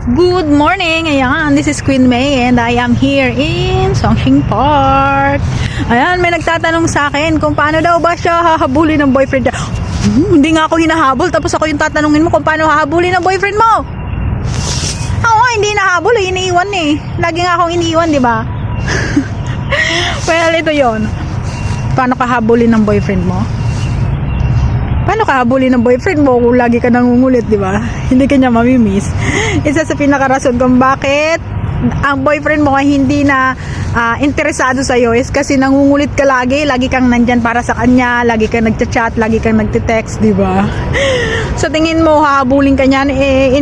Good morning! Ayan, this is Queen May and I am here in Songshing Park. Ayan, may nagtatanong sa akin kung paano daw ba siya hahabulin ng boyfriend niya. Hindi nga ako hinahabol, tapos ako yung tatanungin mo kung paano hahabulin ng boyfriend mo. Ako hindi nahabol, iniiwan eh. Lagi nga akong iniiwan, di ba? Well, ito yon. Paano ka habulin ng boyfriend mo? Paano ka habulin ng boyfriend mo kung lagi ka nangungulit, di ba? Hindi ka niya mamimiss. Isa sa pinakarason kung bakit ang boyfriend mo ay hindi na interesado sa'yo is kasi nangungulit ka lagi kang nandyan para sa kanya, lagi kang nagchat-chat, lagi kang nagte-text, di ba? Sa tingin mo, hahabulin ka niyan,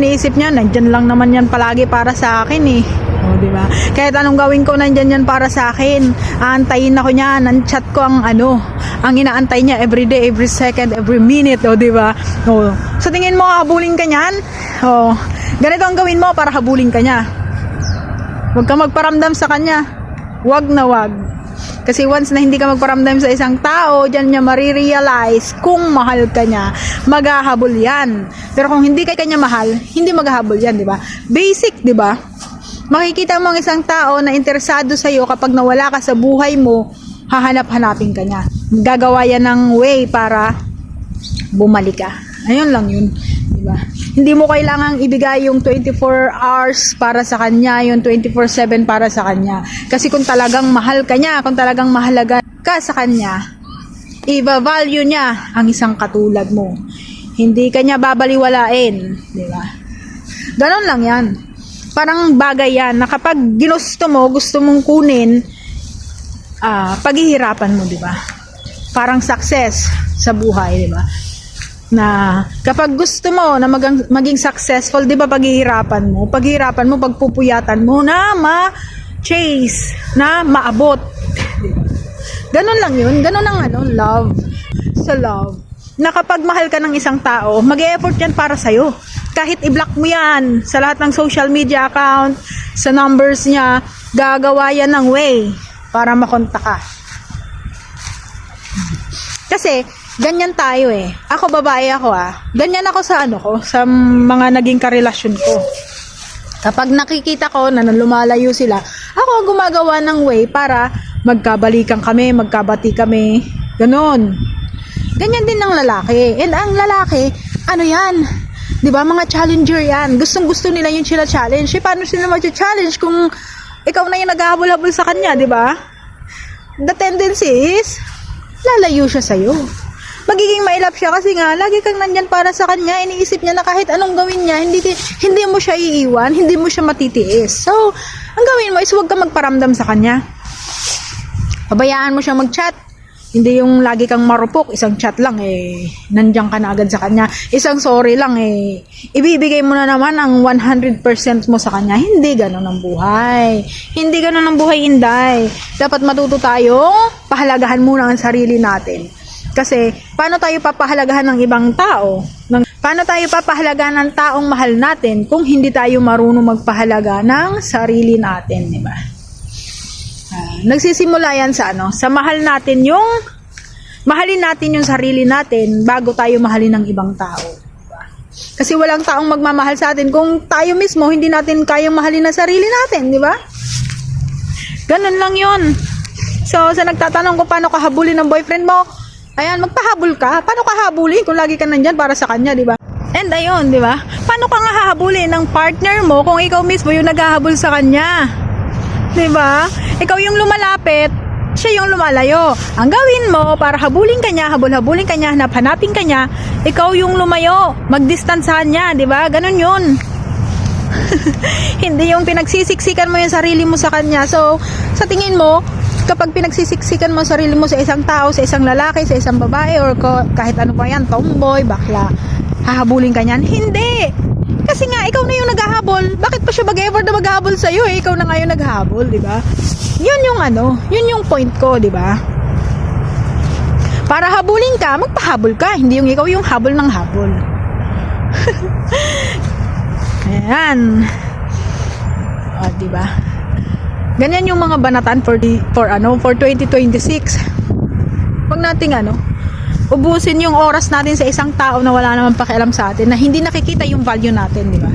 iniisip niya, nandyan lang naman yan palagi para sa akin eh. O, di ba? Kahit anong gawin ko, nandyan yan para sa akin. Aantayin ako niya, nan-chat ko ang inaantay niya every day, every second, every minute, o, di ba? O, sa tingin mo, habulin ka niyan? O, ganito ang gawin mo para habulin ka niya. Huwag ka magparamdam sa kanya. Wag na wag. Kasi once na hindi ka magparamdam sa isang tao, diyan niya marirealize kung mahal ka niya, maghahabol yan. Pero kung hindi ka kanya mahal, hindi maghahabol yan, di ba? Basic, di ba? Makikita mo ang isang tao na interesado sa iyo kapag nawala ka sa buhay mo, hahanap-hanapin ka niya. Gagawa yan ng way para bumalik ka. Ayun lang yun, di ba? Hindi mo kailangang ibigay yung 24 hours para sa kanya, yung 24/7 para sa kanya. Kasi kung talagang mahal ka niya, kung talagang mahalaga ka sa kanya, i-value niya ang isang katulad mo. Hindi ka niya babaliwalain, di ba? Ganon lang yan. Parang bagay yan na kapag ginusto mo, gusto mong kunin, paghihirapan mo, di ba? Parang success sa buhay, di ba? Na kapag gusto mo na maging successful, di ba, paghihirapan mo, pagpupuyatan mo na ma-chase, na maabot. Ganon lang yun. Ganon ang love. Sa love, na kapag mahal ka ng isang tao, mag-e-effort yan para sa'yo. Kahit i-block mo yan sa lahat ng social media account, sa numbers niya, gagawa yan ng way para makonta ka. Kasi ganyan tayo eh. Ako, babae ako ganyan ako sa sa mga naging karelasyon ko. Kapag nakikita ko na lumalayo sila, ako ang gumagawa ng way para magkabalikan kami, magkabati kami. Ganon. Ganyan din ng lalaki. And ang lalaki, yan? 'Di ba, mga challenger yan. Gustong-gusto nila yung challenge. Paano sila mag-challenge kung ikaw na yung naghahabol-habol sa kanya, 'di ba? The tendency is lalayo siya sa'yo. Magiging mailap siya kasi nga lagi kang nandyan para sa kanya. Iniisip niya na kahit anong gawin niya, hindi mo siya iiwan, hindi mo siya matitiis. So, ang gawin mo is huwag ka magparamdam sa kanya. Pabayaan mo siya mag-chat. Hindi yung lagi kang marupok, isang chat lang nandiyan ka na agad sa kanya. Isang sorry lang ibibigay mo na naman ang 100% mo sa kanya. Hindi gano'n ang buhay. Hindi gano'n ang buhay, Inday. Dapat matuto tayong pahalagahan muna ang sarili natin. Kasi paano tayo papahalagahan ng ibang tao? Paano tayo papahalagahan ng taong mahal natin kung hindi tayo marunong magpahalaga ng sarili natin, di ba? Nagsisimula yan sa sa mahalin natin yung sarili natin bago tayo mahalin ng ibang tao, diba? Kasi walang taong magmamahal sa atin kung tayo mismo hindi natin kayang mahalin ang sarili natin, di ba? Ganun lang yun. So, sa nagtatanong kung paano ka habulin ng boyfriend mo, ayan, magpahabol ka. Paano ka habulin kung lagi ka nandyan para sa kanya, di ba? And ayun, di ba? Paano ka nga hahabulin ng partner mo kung ikaw mismo yung naghahabol sa kanya? Diba? Ikaw yung lumalapit, siya yung lumalayo. Ang gawin mo para habulin ka niya, habulin ka niya, hanapin ka niya, ikaw yung lumayo, magdistansahan niya, diba? Ganun yun. Hindi yung pinagsisiksikan mo yung sarili mo sa kanya. So, sa tingin mo, kapag pinagsisiksikan mo sarili mo sa isang tao, sa isang lalaki, sa isang babae, or kahit ano pa yan, tomboy, bakla, hahabulin ka niyan? Hindi! Kasi nga, ikaw na yung naghahabol. Bakit pa siya mag-effort na maghahabol sa'yo Ikaw na nga yung naghahabol, di ba? Yun yung yun yung point ko, di ba? Para habulin ka, magpahabol ka. Hindi yung ikaw yung habol ng habol. Ayan. O, di ba? Ganyan yung mga banatan for 2026. Huwag nating ubusin yung oras natin sa isang tao na wala naman pakialam sa atin, na hindi nakikita yung value natin, di ba?